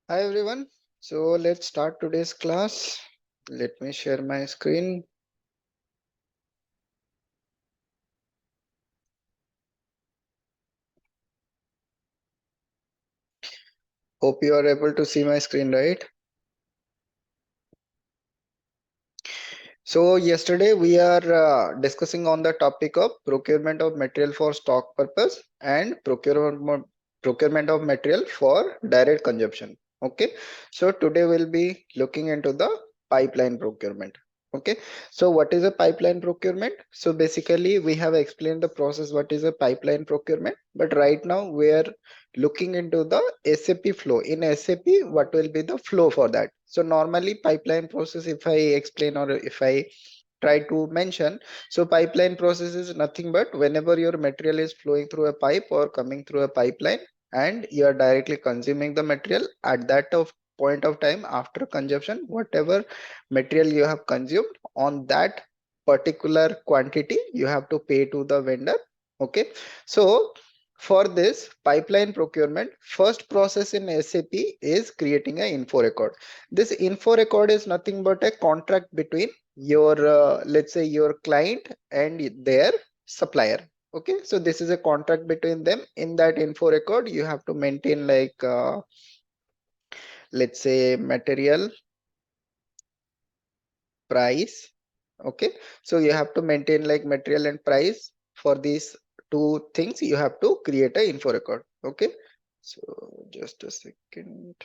Hi everyone. So let's start today's class. Let me share my screen. Hope you are able to see my screen, right? So yesterday we are discussing on the topic of procurement of material for stock purpose and procurement of material for direct consumption. Okay. So today we'll be looking into the pipeline procurement. Okay. So what is a pipeline procurement? So basically we have explained the process what is a pipeline procurement, but right now we are looking into the SAP flow. In SAP, what will be the flow for that? So normally pipeline process, if I explain or if I try to mention, so pipeline process is nothing but whenever your material is flowing through a pipe or coming through a pipeline and you are directly consuming the material at that of point of time after consumption, whatever material you have consumed on that particular quantity you have to pay to the vendor. Okay, so for this pipeline procurement, first process in SAP is creating an info record. This info record is nothing but a contract between your let's say your client and their supplier. Okay, so this is a contract between them. In that info record you have to maintain like let's say material price. Okay, so you have to maintain like material and price. For these two things you have to create a info record. Okay, so just a second.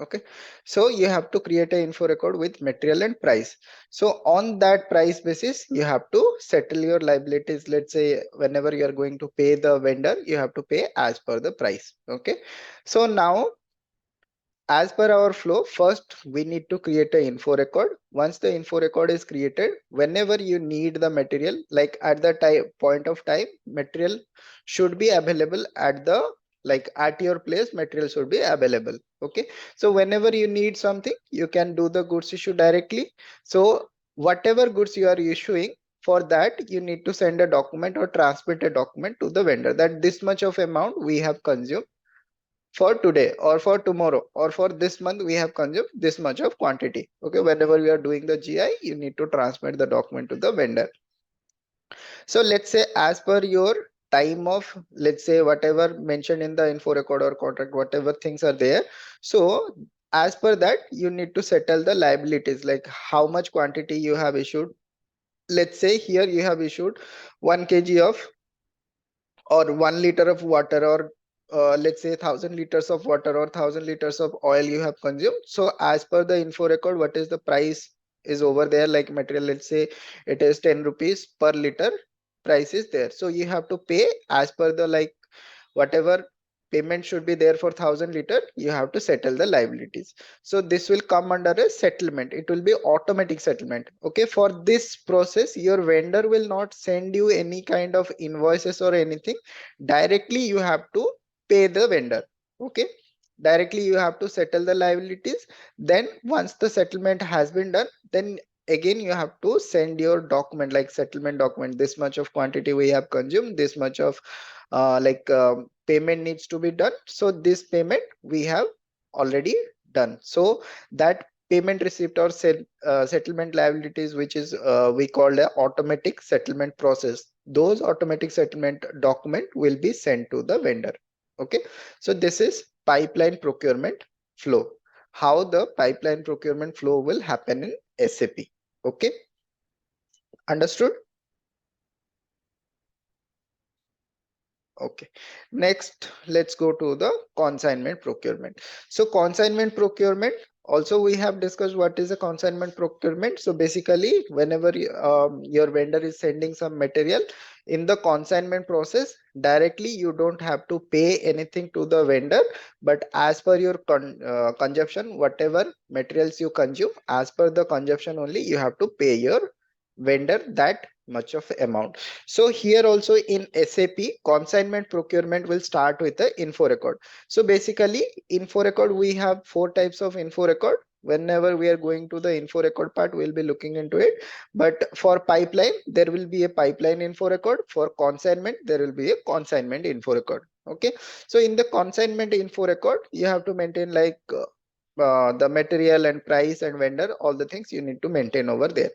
Okay, so you have to create a info record with material and price. So on that price basis you have to settle your liabilities. Let's say whenever you are going to pay the vendor, you have to pay as per the price. Okay, so now as per our flow, first we need to create an info record. Once the info record is created, whenever you need the material, like at the point of time, material should be available at the like at your place, material should be available. Okay, so whenever you need something, you can do the goods issue directly. So whatever goods you are issuing, for that you need to send a document or transmit a document to the vendor that this much of amount we have consumed for today or for tomorrow or for this month we have consumed this much of quantity. Okay, whenever we are doing the GI, you need to transmit the document to the vendor. So let's say as per your time of, let's say whatever mentioned in the info record or contract, whatever things are there, so as per that you need to settle the liabilities, like how much quantity you have issued. Let's say here you have issued 1 kg of or 1 liter of water, or let's say 1,000 liters of water or 1,000 liters of oil you have consumed. So as per the info record, what is the price is over there, like material, let's say it is 10 rupees per liter price is there. So you have to pay as per the like whatever payment should be there for 1,000 liter, you have to settle the liabilities. So this will come under a settlement. It will be automatic settlement. Okay, for this process your vendor will not send you any kind of invoices or anything. Directly you have to pay the vendor. Okay, directly you have to settle the liabilities. Then once the settlement has been done, then again you have to send your document, like settlement document, this much of quantity we have consumed, this much of payment needs to be done. So this payment we have already done. So that payment receipt or settlement liabilities, which is we call a automatic settlement process, those automatic settlement document will be sent to the vendor. Okay, so this is pipeline procurement flow, how the pipeline procurement flow will happen in SAP. Okay, understood? Okay, next let's go to the consignment procurement. So consignment procurement, also we have discussed what is a consignment procurement. So basically whenever your vendor is sending some material in the consignment process, directly you don't have to pay anything to the vendor, but as per your consumption, whatever materials you consume, as per the consumption only you have to pay your vendor that much of amount. So here also in SAP, consignment procurement will start with the info record. So basically info record, we have four types of info record. Whenever we are going to the info record part, we'll be looking into it. But for pipeline, there will be a pipeline info record. For consignment, there will be a consignment info record. Okay, so in the consignment info record, you have to maintain like the material and price and vendor, all the things you need to maintain over there.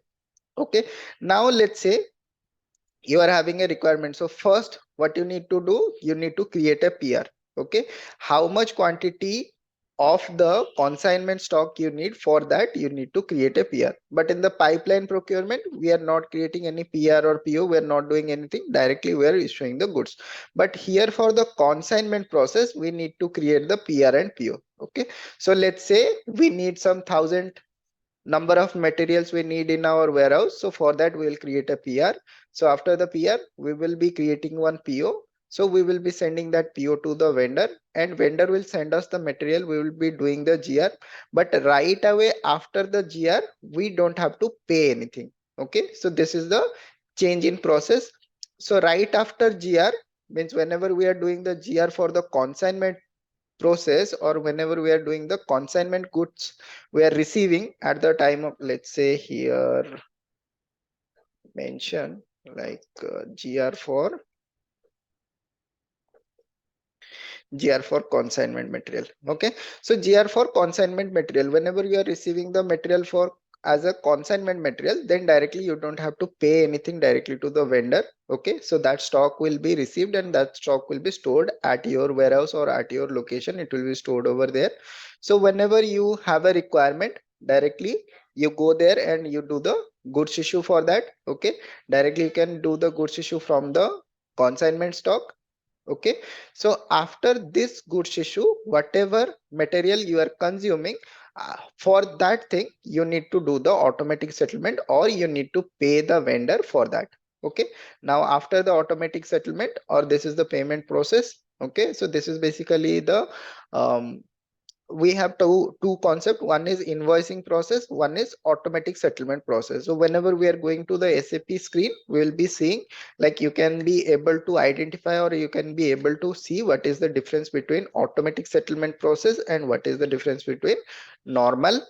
Okay, now let's say you are having a requirement. So first what you need to do, you need to create a PR. Okay, how much quantity of the consignment stock you need, for that you need to create a PR. But in the pipeline procurement, we are not creating any PR or PO, we are not doing anything, directly we are issuing the goods. But here for the consignment process, we need to create the PR and PO. Okay, so let's say we need some 1,000 number of materials we need in our warehouse. So for that we will create a PR. So after the PR, we will be creating one PO. So we will be sending that PO to the vendor, and vendor will send us the material. We will be doing the GR, but right away after the GR, we don't have to pay anything. Okay, so this is the change in process. So right after GR means whenever we are doing the GR for the consignment process, or whenever we are doing the consignment goods we are receiving at the time of, let's say here mention like GR for consignment material. Okay, so GR for consignment material, whenever you are receiving the material for as a consignment material, then directly you don't have to pay anything directly to the vendor. Okay, so that stock will be received and that stock will be stored at your warehouse or at your location. It will be stored over there. So whenever you have a requirement, directly you go there and you do the goods issue for that. Okay, directly you can do the goods issue from the consignment stock. Okay, so after this goods issue, whatever material you are consuming, for that thing you need to do the automatic settlement, or you need to pay the vendor for that. Okay, now after the automatic settlement, or this is the payment process. Okay, so this is basically the we have two concept. One is invoicing process, one is automatic settlement process. So whenever we are going to the SAP screen, we will be seeing, like, you can be able to identify, or you can be able to see what is the difference between automatic settlement process and what is the difference between normal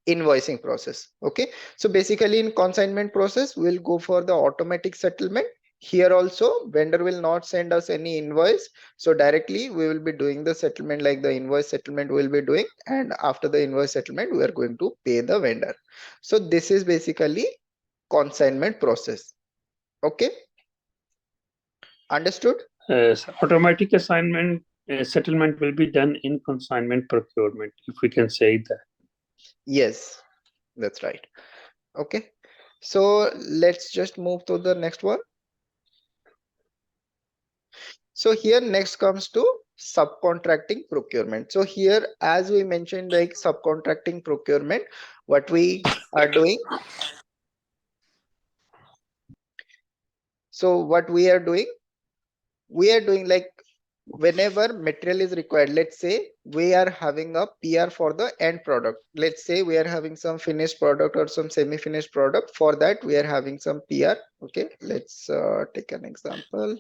invoicing process. Okay, so basically in consignment process, we'll go for the automatic settlement. Here also vendor will not send us any invoice, so directly we will be doing the settlement, like the invoice settlement we'll be doing, and after the invoice settlement we are going to pay the vendor. So this is basically consignment process. Okay, understood? Automatic assignment settlement will be done in consignment procurement, if we can say that. Yes, that's right. Okay, so let's just move to the next one. So here next comes to subcontracting procurement. So here, as we mentioned, like subcontracting procurement, what we are doing. So what we are doing like, whenever material is required, let's say we are having a PR for the end product. Let's say we are having some finished product or some semi-finished product. For that we are having some PR. Okay, let's take an example.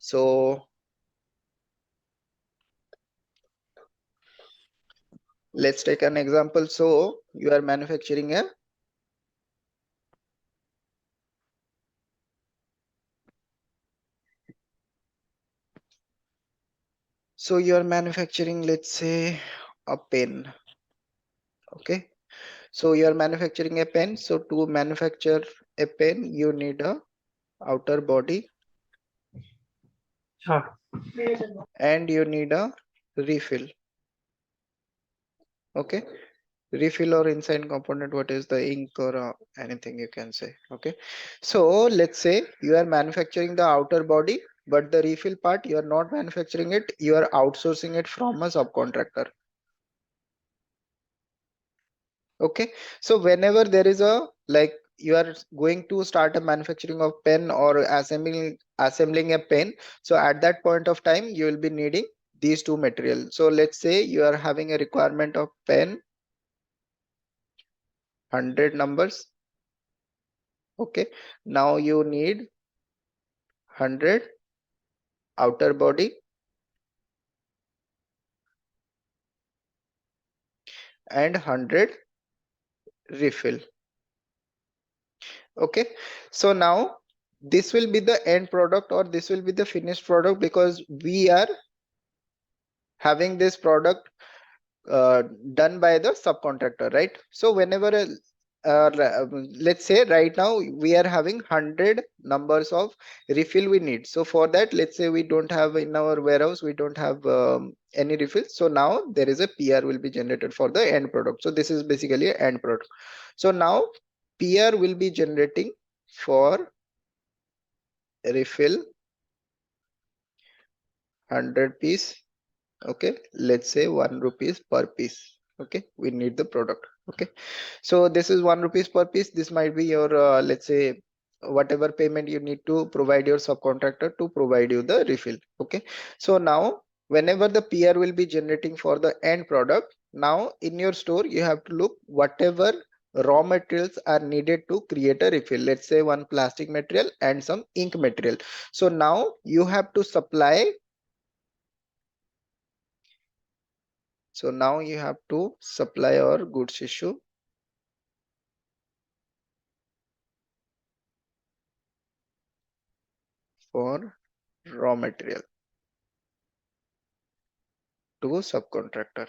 So let's take an example. So you are manufacturing a let's say a pen. Okay, so you are manufacturing a pen. So to manufacture a pen, you need a outer body, and you need a refill. Okay, refill or inside component, what is the ink or anything you can say. Okay, so let's say you are manufacturing the outer body, but the refill part you are not manufacturing it, you are outsourcing it from a subcontractor. Okay, so whenever there is a, like, you are going to start a manufacturing of pen or assembling a pen, so at that point of time you will be needing these two materials. So let's say you are having a requirement of pen 100 numbers. Okay, now you need 100 outer body and 100 refill. Okay, so now this will be the end product or this will be the finished product, because we are having this product done by the subcontractor, right? So whenever let's say right now we are having 100 numbers of refill we need. So for that, let's say we don't have in our warehouse, we don't have any refills. So now there is a PR will be generated for the end product. So this is basically an end product. So now PR will be generating for refill 100 piece. Okay, let's say 1 rupees per piece. Okay, we need the product. Okay, so this is 1 rupees per piece. This might be your let's say whatever payment you need to provide your subcontractor to provide you the refill. Okay, so now whenever the PR will be generating for the end product, now in your store you have to look whatever raw materials are needed to create a refill. Let's say one plastic material and some ink material. So now you have to supply. So now you have to supply our goods issue for raw material to subcontractor.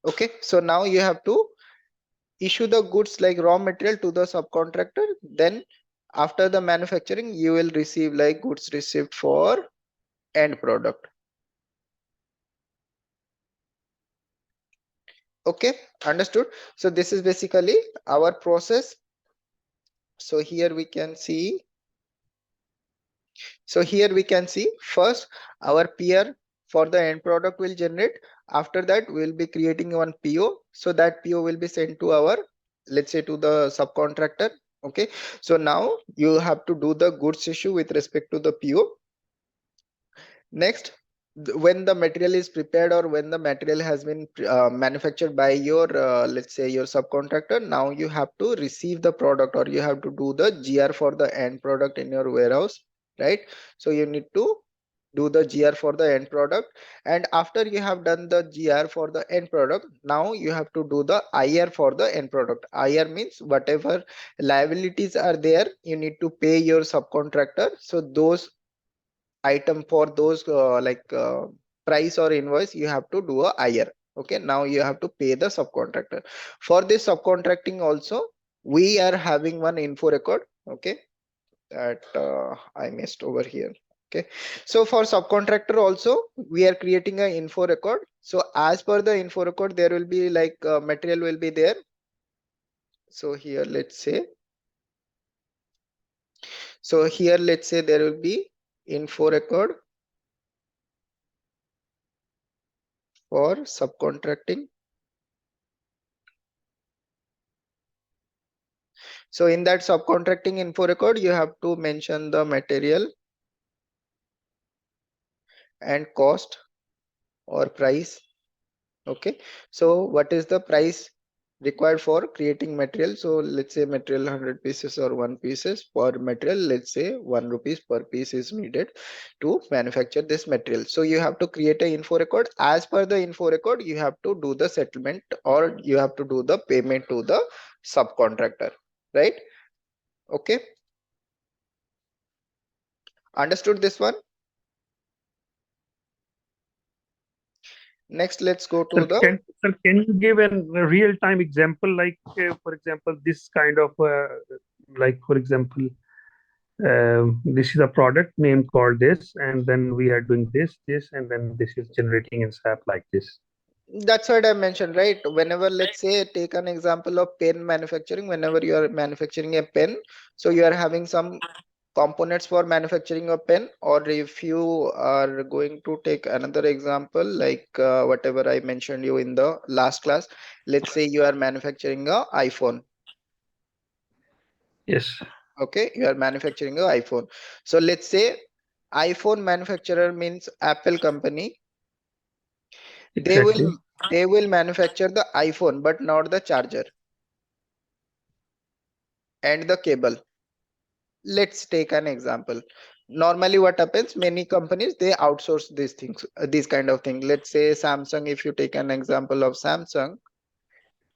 Okay, so now you have to issue the goods like raw material to the subcontractor. Then after the manufacturing, you will receive like goods received for end product. Okay, understood. So this is basically our process. So here we can see. So here we can see first our PR for the end product will generate. After that, we will be creating one PO. So that PO will be sent to our, let's say, to the subcontractor. Okay. So now you have to do the goods issue with respect to the PO. Next, when the material is prepared or when the material has been manufactured by your let's say your subcontractor, now you have to receive the product or you have to do the GR for the end product in your warehouse, right? So you need to do the GR for the end product, and after you have done the GR for the end product, now you have to do the IR for the end product. IR means whatever liabilities are there, you need to pay your subcontractor. So those item for those price or invoice, you have to do a IR. Okay, now you have to pay the subcontractor. For this subcontracting also, we are having one info record. Okay, that I missed over here. Okay, so for subcontractor also we are creating an info record. So as per the info record, there will be like material will be there. So here let's say, so here let's say there will be info record for subcontracting. So in that subcontracting info record, you have to mention the material and cost or price. Okay, so what is the price required for creating material? So let's say material 100 pieces or 1 pieces per material, let's say 1 rupees per piece is needed to manufacture this material. So you have to create a info record. As per the info record, you have to do the settlement or you have to do the payment to the subcontractor, right? Okay, understood this one? Next, let's go to the, Sir, can you give a real-time example, like, for example, this kind of, like, for example, this is a product name called this, and then we are doing this, and then this is generating in SAP like this. that's what I mentioned, right? Whenever, let's say, take an example of pen manufacturing, whenever you are manufacturing a pen, so you are having some components for manufacturing a pen, or if you are going to take another example, like whatever I mentioned you in the last class, let's say you are manufacturing a iPhone. Yes. Okay, you are manufacturing a iPhone. So let's say iPhone manufacturer means Apple company. Exactly. They will manufacture the iPhone, but not the charger and the cable. Let's take an example. Normally what happens, many companies, they outsource these things, these kind of thing. Let's say Samsung, if you take an example of Samsung,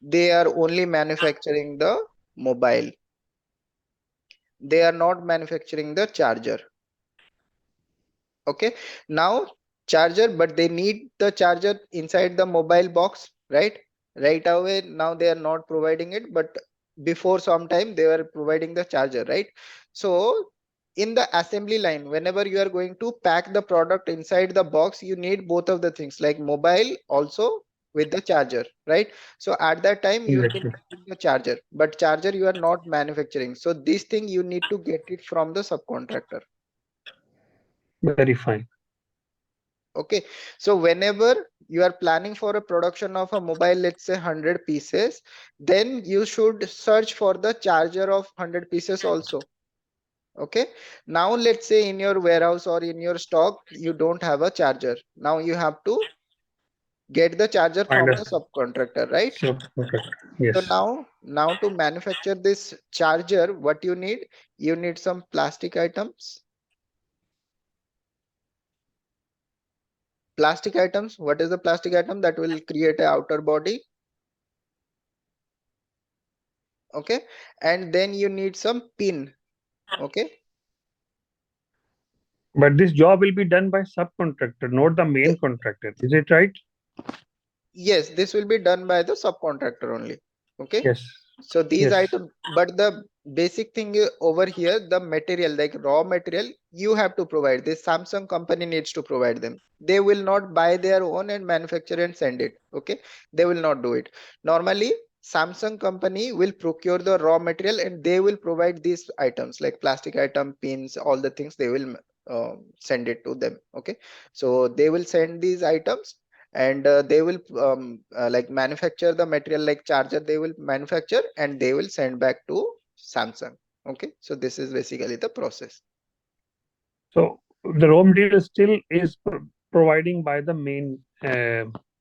they are only manufacturing the mobile. They are not manufacturing the charger. Okay, now charger, but they need the charger inside the mobile box, right away. Now they are not providing it, but before some time they were providing the charger, right? So in the assembly line, whenever you are going to pack the product inside the box, you need both of the things, like mobile also with the charger, right? So at that time you will Exactly. need the charger, but charger you are not manufacturing, so this thing you need to get it from the subcontractor. Very fine. Okay, so whenever you are planning for a production of a mobile, let's say 100 pieces, then you should search for the charger of 100 pieces also. Okay, now let's say in your warehouse or in your stock you don't have a charger, now you have to get the charger Find from a the subcontractor, right? subcontractor. So Yes. now to manufacture this charger, what you need, you need some plastic items. Plastic items, what is the plastic item that will create a outer body? Okay, and then you need some pin. Okay, But this job will be done by subcontractor, not the main The- contractor. Is it right? yes, this will be done by the subcontractor only. Okay, Yes. so these Yes. items, but the basic thing over here, the material, like raw material, you have to provide. This Samsung company needs to provide them. They will not buy their own and manufacture and send it. Okay, they will not do it. Normally Samsung company will procure the raw material and they will provide these items like plastic item, pins, all the things. They will send it to them. Okay, so they will send these items, and they will like manufacture the material, like charger they will manufacture and they will send back to Samsung. Okay, so this is basically the process. So the raw material still is providing by the main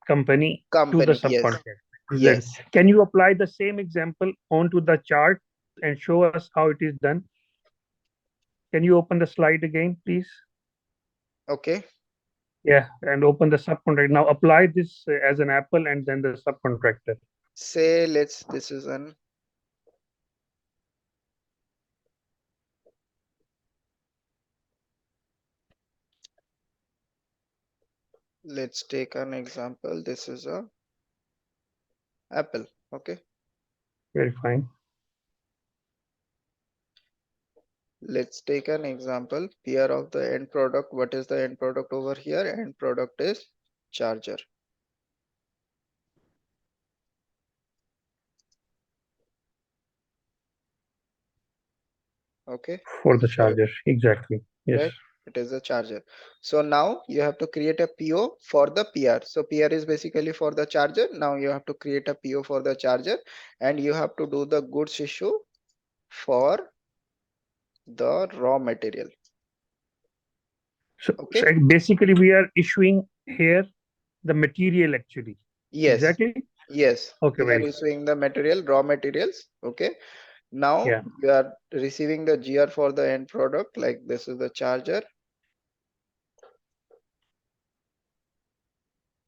company to the Company, yes, subcontractor. Exactly. yes. Can you apply the same example onto the chart and show us how it is done? Can you open the slide again, please? Okay, Yeah, and open the subcontractor. Now apply this as an apple and then the subcontractor. say let's, this is an, let's take an example. This is a apple. Okay, Very fine. let's take an example here of the end product. What is the end product over here? End product is charger. Okay, For the so charger. Exactly. Yes. right, it is a charger. So now you have to create a PO for the PR. So PR is basically for the charger. Now you have to create a PO for the charger, and you have to do the goods issue for the raw material. So Okay, basically we are issuing here the material actually. yes, Exactly. yes, Okay, we are very issuing the material, raw materials. Okay, now yeah. you are receiving the GR for the end product, like this is the charger.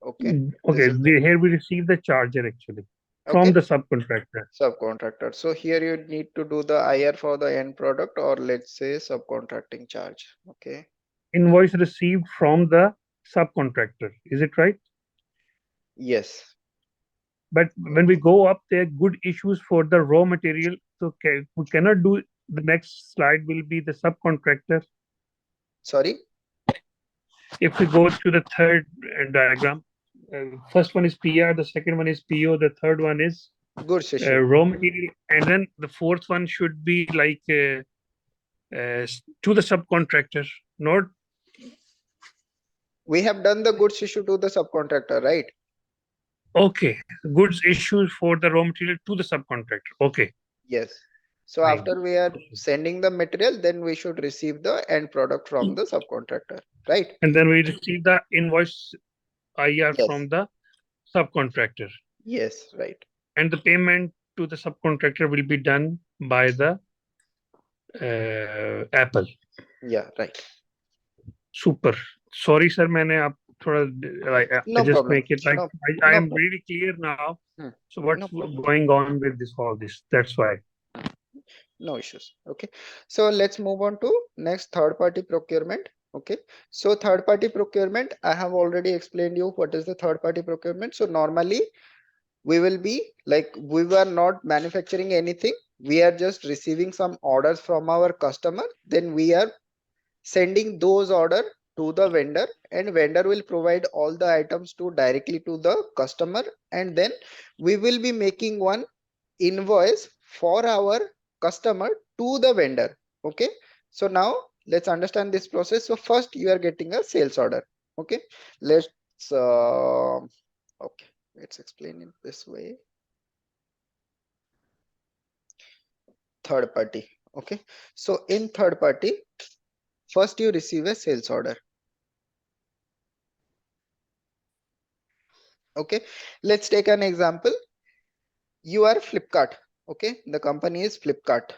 Okay, this Okay, is the, here we receive the charger actually from okay, the subcontractor. subcontractor. So here you need to do the IR for the end product, or let's say subcontracting charge. Okay, Invoice received from the subcontractor. Is it right? yes, But when we go up there, good issues for the raw material. So we cannot do the next slide will be the subcontractor. sorry, If we go to the third diagram, first one is PR, the second one is PO, the third one is goods issue. raw material, and then the fourth one should be like to the subcontractor, not We have done the goods issue to the subcontractor, right? okay. Goods issues for the raw material to the subcontractor. Okay, Yes. So fine. after we are sending the material, then we should receive the end product from the subcontractor, right? And then we receive the invoice IR Yes, from the subcontractor, yes, right. and the payment to the subcontractor will be done by the Apple. Yeah, right. Super. Sorry, sir. मैंने आप थोड़ा I No just problem. make it like No, I no am problem. really clear now. Hmm, So what's no problem. going on with this all this? That's why. No issues. Okay, so let's move on to next, third party procurement. Okay, so third party procurement, I have already explained you what is the third party procurement. So normally we will be like, we were not manufacturing anything, we are just receiving some orders from our customer, then we are sending those order to the vendor, and vendor will provide all the items to directly to the customer, and then we will be making one invoice for our customer to the vendor. Okay, so now let's understand this process. So first you are getting a sales order. Okay, let's okay, let's explain it this way. Third party. Okay, so in third party, first you receive a sales order. Okay, let's take an example. You are Flipkart. Okay, the company is Flipkart.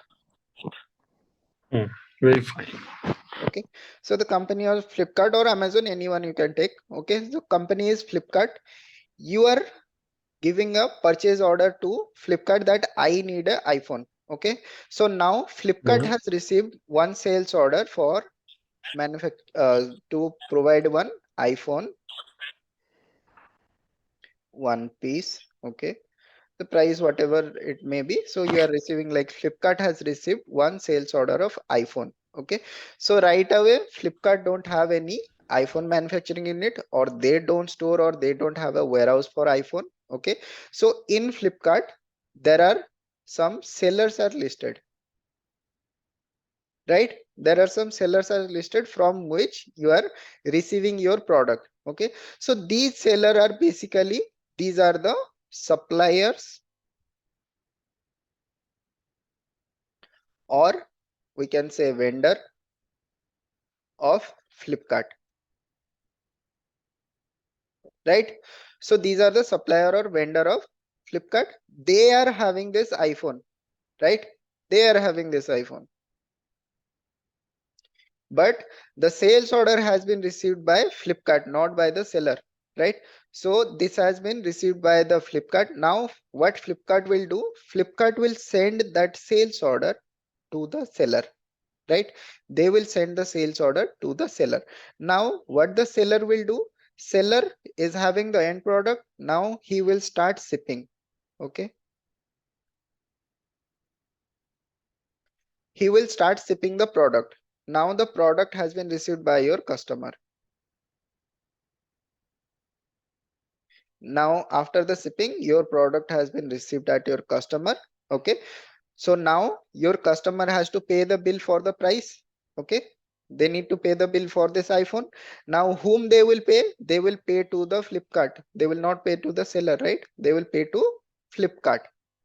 Very fine. Okay, so the company of Flipkart or Amazon, anyone you can take. Okay, so company is Flipkart. You are giving a purchase order to Flipkart that I need an iPhone. Okay, so now Flipkart has received one sales order for to provide one iPhone, one piece. Okay, the price whatever it may be, so you are receiving, like Flipkart has received one sales order of iPhone. Okay, so right away Flipkart don't have any iPhone manufacturing in it, or they don't store, or they don't have a warehouse for iPhone. Okay, so in Flipkart there are some sellers are listed, right? There are some sellers are listed from which you are receiving your product. Okay, so these seller are basically, these are the suppliers, or we can say vendor of Flipkart, right? So these are the supplier or vendor of Flipkart. They are having this iPhone, right? They are having this iPhone, but the sales order has been received by Flipkart, not by the seller, right? So this has been received by the Flipkart. Now what Flipkart will do, Flipkart will send that sales order to the seller, right? They will send the sales order to the seller. Now what the seller will do, seller is having the end product, now he will start shipping. Okay, he will start shipping the product. Now the product has been received by your customer. Now after the shipping, your product has been received at your customer. Okay, so now your customer has to pay the bill for the price. Okay, they need to pay the bill for this iPhone. Now whom they will pay, they will pay to the Flipkart, they will not pay to the seller, right? They will pay to Flipkart,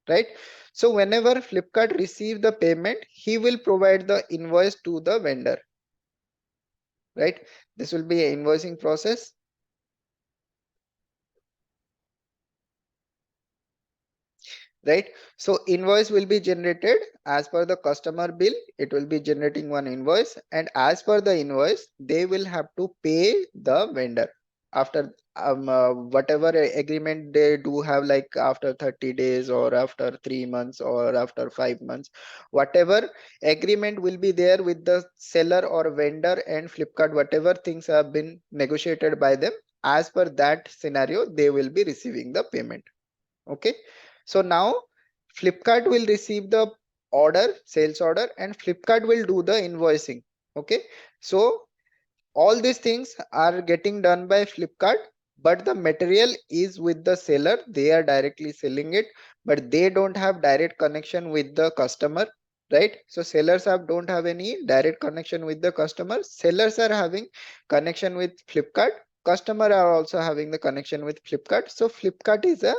right? So whenever Flipkart receive the payment, he will provide the invoice to the vendor, right? This will be an invoicing process, right? So invoice will be generated as per the customer bill. It will be generating one invoice, and as per the invoice they will have to pay the vendor after whatever agreement they do have, like after 30 days or after 3 months or after 5 months, whatever agreement will be there with the seller or vendor and Flipkart, whatever things have been negotiated by them, as per that scenario they will be receiving the payment. Okay, so now Flipkart will receive the order, sales order, and Flipkart will do the invoicing. Okay, so all these things are getting done by Flipkart, but the material is with the seller. They are directly selling it, but they don't have direct connection with the customer, right? So sellers don't have any direct connection with the customer. Sellers are having connection with Flipkart. Customer are also having the connection with Flipkart. So Flipkart is a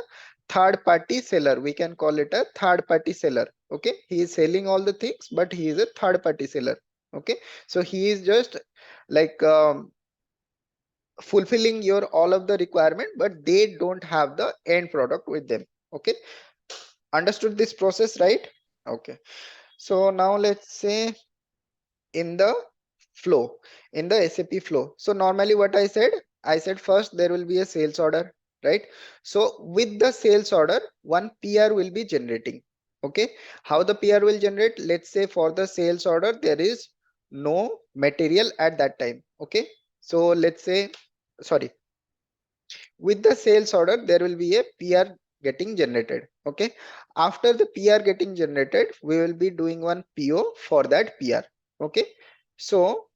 third party seller. We can call it a third party seller. Okay, he is selling all the things, but he is a third party seller. Okay, so he is just like fulfilling your all of the requirement, but they don't have the end product with them. Okay, understood this process, right? Okay, so now let's say in the flow, in the SAP flow. So normally what I said first there will be a sales order, right? So with the sales order, one PR will be generating. Okay, how the PR will generate? Let's say for the sales order there is no material at that time. Okay, so let's say, sorry, with the sales order there will be a PR getting generated. Okay, after the PR getting generated we will be doing one PO for that PR. Okay, so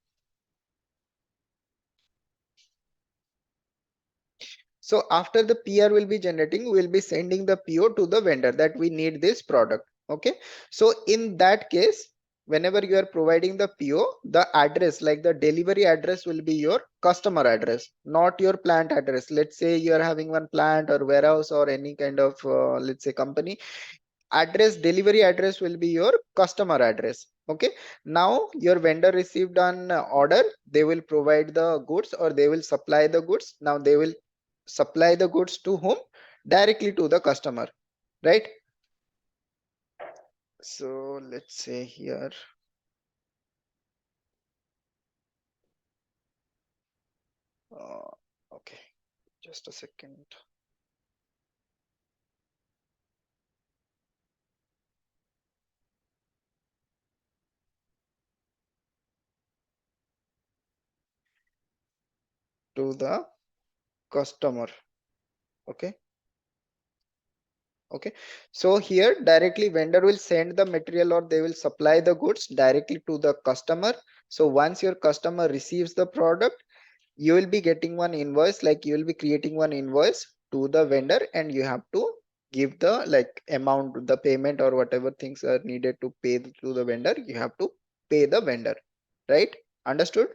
after the PR will be generating, we will be sending the PO to the vendor that we need this product. Okay, so in that case, whenever you are providing the PO, the address, like the delivery address, will be your customer address, not your plant address. Let's say you are having one plant or warehouse or any kind of let's say company address, delivery address will be your customer address. Okay, now your vendor received an order, they will provide the goods or they will supply the goods. Now they will supply the goods to whom? Directly to the customer, right? So let's say here, uh, okay, just a second. To the customer. Okay, okay, so here directly vendor will send the material or they will supply the goods directly to the customer. So once your customer receives the product, you will be getting one invoice, like you will be creating one invoice to the vendor and you have to give the like amount, the payment or whatever things are needed to pay to the vendor, you have to pay the vendor, right? Understood?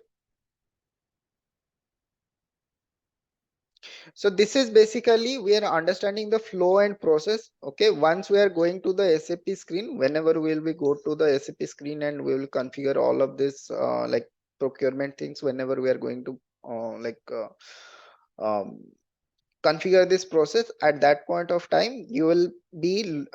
So this is basically we are understanding the flow and process. Okay, once we are going to the SAP screen, whenever we will be go to the SAP screen and we will configure all of this like procurement things, whenever we are going to um, configure this process, at that point of time you will be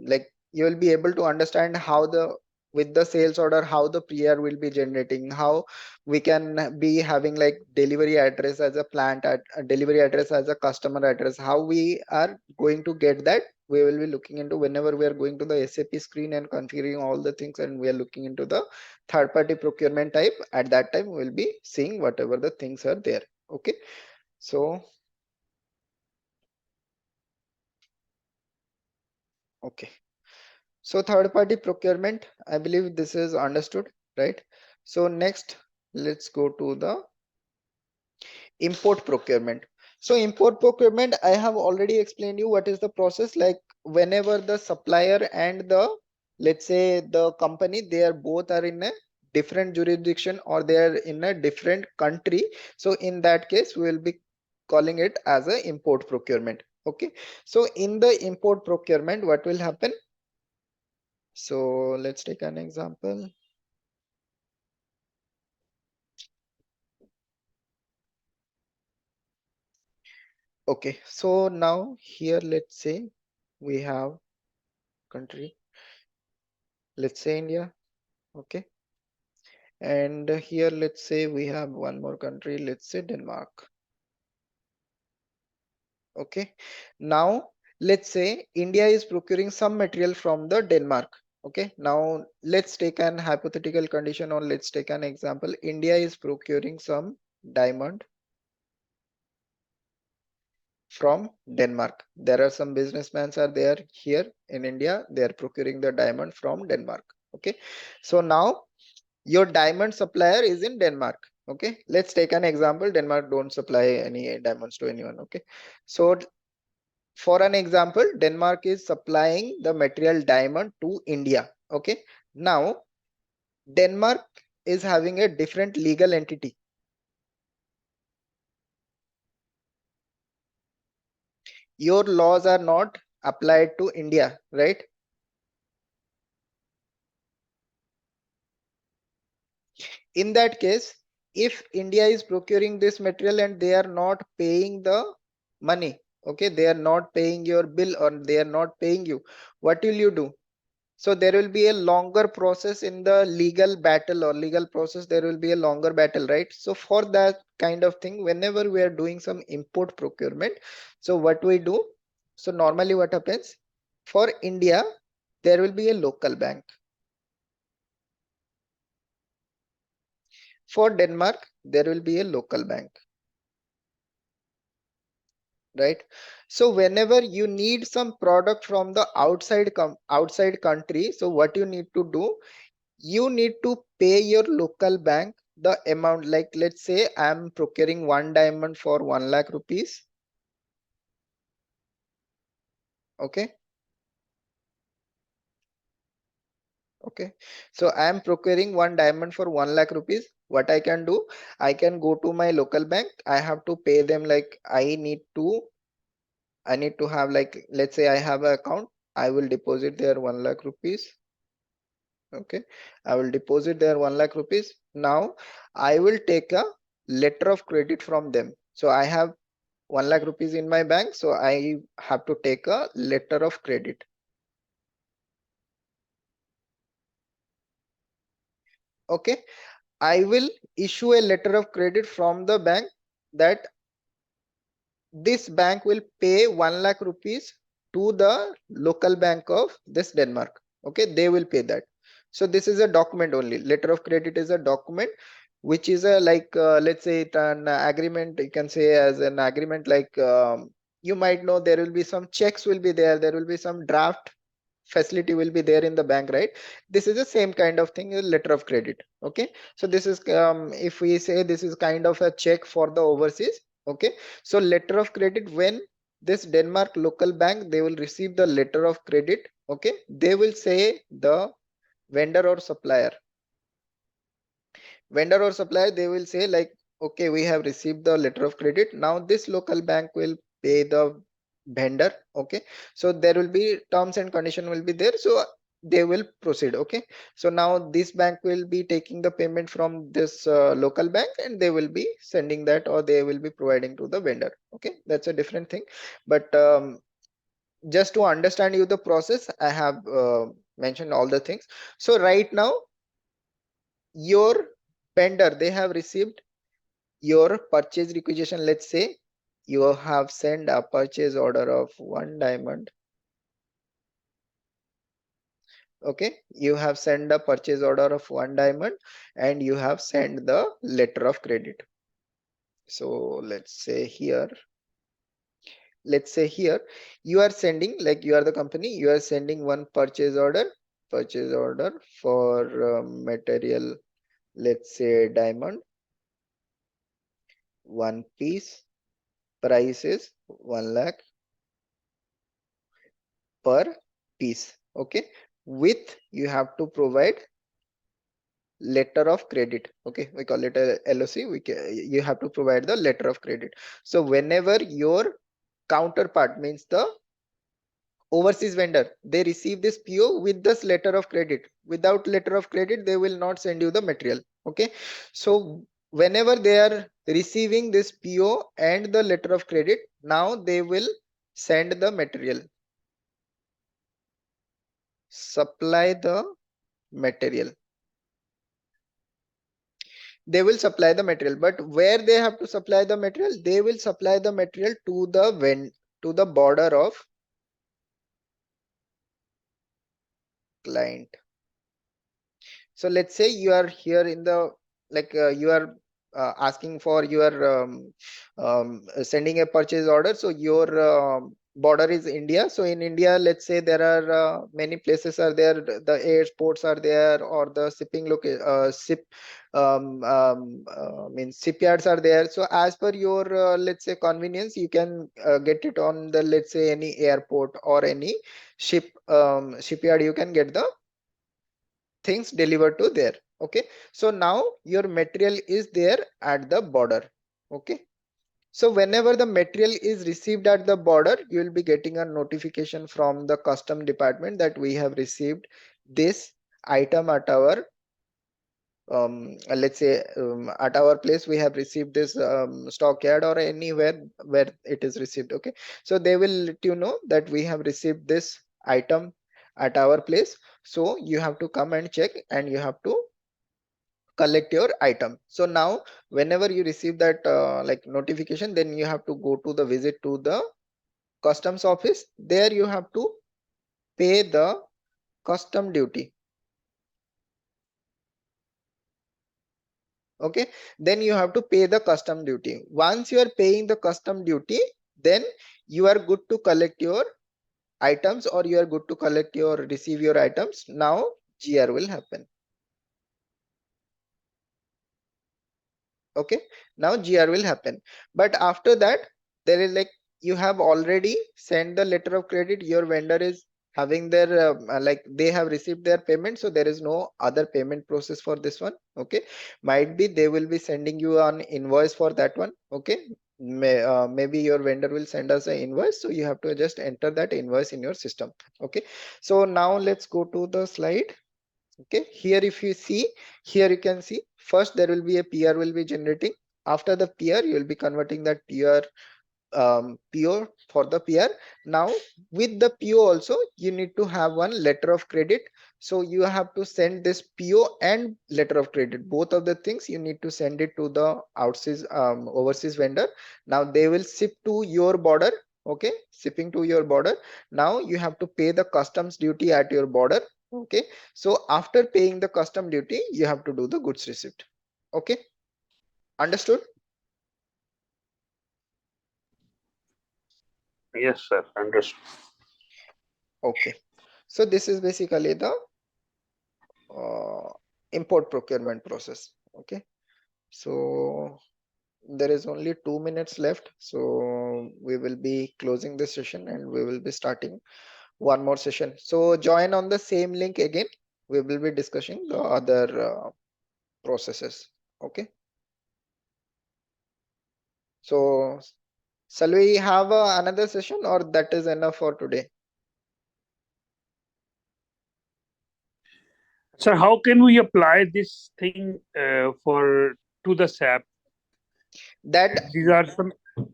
like you will be able to understand how the with the sales order how the PR will be generating, how we can be having like delivery address as a plant at a delivery address as a customer address, how we are going to get that. We will be looking into whenever we are going to the SAP screen and configuring all the things and we are looking into the third party procurement type. At that time we will be seeing whatever the things are there. Okay, so okay. So third party procurement, I believe this is understood, right? So next, let's go to the import procurement. So import procurement, I have already explained you what is the process. Like whenever the supplier and the, let's say the company, they are both are in a different jurisdiction or they are in a different country. So in that case, we will be calling it as a import procurement. Okay. So in the import procurement, what will happen? So let's take an example. Okay, so now here let's say we have country, let's say India. Okay, and here let's say we have one more country, let's say Denmark. Okay, now let's say India is procuring some material from the Denmark. Okay, now let's take an hypothetical condition or let's take an example. India is procuring some diamond from Denmark. There are some businessmen are there here in India. They are procuring the diamond from Denmark. Okay, so now your diamond supplier is in Denmark. Okay, let's take an example. Denmark don't supply any diamonds to anyone. Okay, so for an example, Denmark is supplying the material diamond to India. Okay, now Denmark is having a different legal entity. Your laws are not applied to India, right? In that case, if India is procuring this material and they are not paying the money, okay, they are not paying your bill or they are not paying you, what will you do? So there will be a longer process in the legal battle or legal process, there will be a longer battle, right? So for that kind of thing, whenever we are doing some import procurement, so what we do, so normally what happens for India, there will be a local bank. For Denmark, there will be a local bank, right? So whenever you need some product from the outside country, so what you need to do, you need to pay your local bank the amount. Like let's say I'm procuring one diamond for 1 lakh rupees. Okay. Okay, so I am procuring one diamond for 1 lakh rupees. What I can do, I can go to my local bank. I have to pay them, like I need to have, like let's say I have an account. I will deposit their 1 lakh rupees. Okay, I will deposit their 1 lakh rupees. Now I will take a letter of credit from them. So I have 1 lakh rupees in my bank. So I have to take a letter of credit. Okay, I will issue a letter of credit from the bank that this bank will pay 1 lakh rupees to the local bank of this Denmark. Okay, they will pay that. So this is a document only. Letter of credit is a document which is a, like let's say it an agreement. You can say as an agreement, like you might know there will be some checks will be there. There will be some draft facility will be there in the bank, right? This is the same kind of thing, a letter of credit. Okay, so this is if we say this is kind of a check for the overseas. Okay, so letter of credit, when this Denmark local bank, they will receive the letter of credit. Okay, they will say the vendor or supplier, they will say like, okay, we have received the letter of credit. Now this local bank will pay the vendor. Okay, so there will be terms and condition will be there, so they will proceed. Okay, so now this bank will be taking the payment from this local bank, and they will be sending that, or they will be providing to the vendor. Okay, that's a different thing. But just to understand you the process, I have mentioned all the things. So right now your vendor, they have received your purchase requisition. Let's say you have sent a purchase order of one diamond. Okay, you have sent a purchase order of one diamond, and you have sent the letter of credit. So let's say here you are sending, like you are the company, you are sending one purchase order for material, let's say diamond, one piece, price is 1 lakh per piece. Okay, with you have to provide letter of credit. Okay, we call it a LOC. You have to provide the letter of credit. So whenever your counterpart, means the overseas vendor, they receive this PO with this letter of credit, without letter of credit they will not send you the material. Okay, so whenever they are receiving this PO and the letter of credit, now they will send the material, supply the material. They will supply the material, but where they have to supply the material, they will supply the material to the to the border of client. So let's say you are here in the, like you are asking for your sending a purchase order. So your border is India. So in India, let's say there are many places are there, the airports are there, or the shipping ship means shipyards are there. So as per your let's say convenience, you can get it on the, let's say, any airport or any shipyard, you can get the things delivered to there. Okay, so now your material is there at the border. Okay, so whenever the material is received at the border, you will be getting a notification from the custom department that we have received this item at our let's say at our place, we have received this stockyard or anywhere where it is received. Okay, so they will let you know that we have received this item at our place, so you have to come and check, and you have to collect your item. So now whenever you receive that like notification, then you have to go to the visit to the customs office. There you have to pay the custom duty. Okay, then you have to pay the custom duty. Once you are paying the custom duty, then you are good to collect your items, or you are good to collect your receive your items. Now GR will happen. Okay, now GR will happen. But after that, there is like, you have already sent the letter of credit, your vendor is having their like they have received their payment, so there is no other payment process for this one. Okay, might be they will be sending you an invoice for that one. Okay, maybe your vendor will send us an invoice, so you have to just enter that invoice in your system. Okay, so now let's go to the slide. Okay, here if you see, here you can see first there will be a PR will be generating. After the PR, you will be converting that PR PO for the PR. Now with the PO also you need to have one letter of credit, so you have to send this PO and letter of credit, both of the things you need to send it to the overseas vendor. Now they will ship to your border. Okay, shipping to your border. Now you have to pay the customs duty at your border. Okay, so after paying the custom duty, you have to do the goods receipt. Okay, understood? Yes, sir. Understood. Okay, so this is basically the uh, import procurement process. Okay, so there is only 2 minutes left, so we will be closing this session and we will be starting one more session. So join on the same link again. We will be discussing the other processes. Okay, so shall we have another session, or that is enough for today? Sir, how can we apply this thing for to the SAP? That These are some.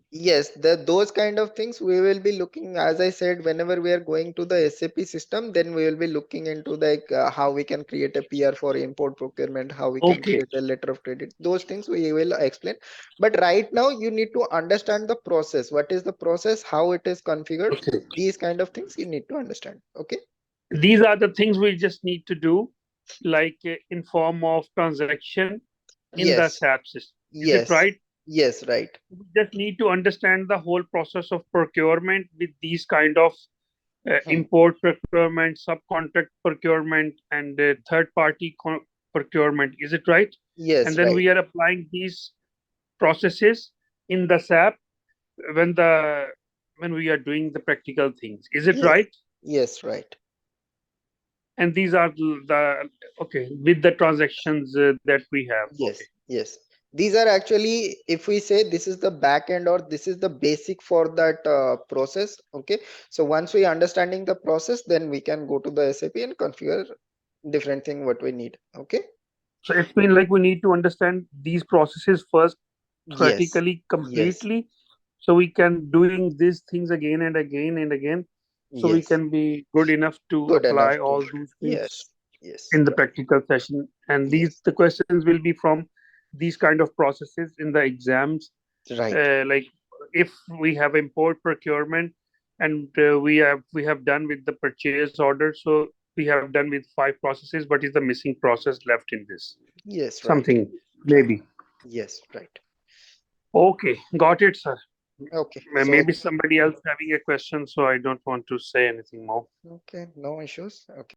Yes, those kind of things we will be looking, as I said, whenever we are going to the SAP system, then we will be looking into like how we can create a PR for import procurement, how we can Okay. create a letter of credit. Those things we will explain. But right now you need to understand the process. What is the process? How it is configured? Okay. These kind of things you need to understand. Okay. These are the things we just need to do, like in form of transaction in the Yes. SAP system. Is it Yes. right? Yes. Right. We just need to understand the whole process of procurement with these kind of Hmm. import procurement, subcontract procurement, and third party procurement. Is it right? And Yes. then Right. we are applying these processes in the SAP when the when we are doing the practical things. Is it Yes. right? Yes. Right. And these are the okay with the transactions that we have. Okay. Yes, yes. These are actually, if we say this is the back end or this is the basic for that process. Okay. So once we understanding the process, then we can go to the SAP and configure different thing what we need. Okay. So it's been like we need to understand these processes first Yes, theoretically yes, completely, so we can doing these things again and again and again, so we yes. can be good enough to Good enough apply to. all these things Yes, yes, in the right. practical session. And these Yes, the questions will be from these kind of processes in the exams. right. Like if we have import procurement and we have done with the purchase order, so we have done with 5 processes, but is the missing process left in this Yes, right, something right. maybe. Yes, right. Okay, got it, sir. Okay. So, Maybe somebody else having a question, so I don't want to say anything more. okay, no issues. Okay.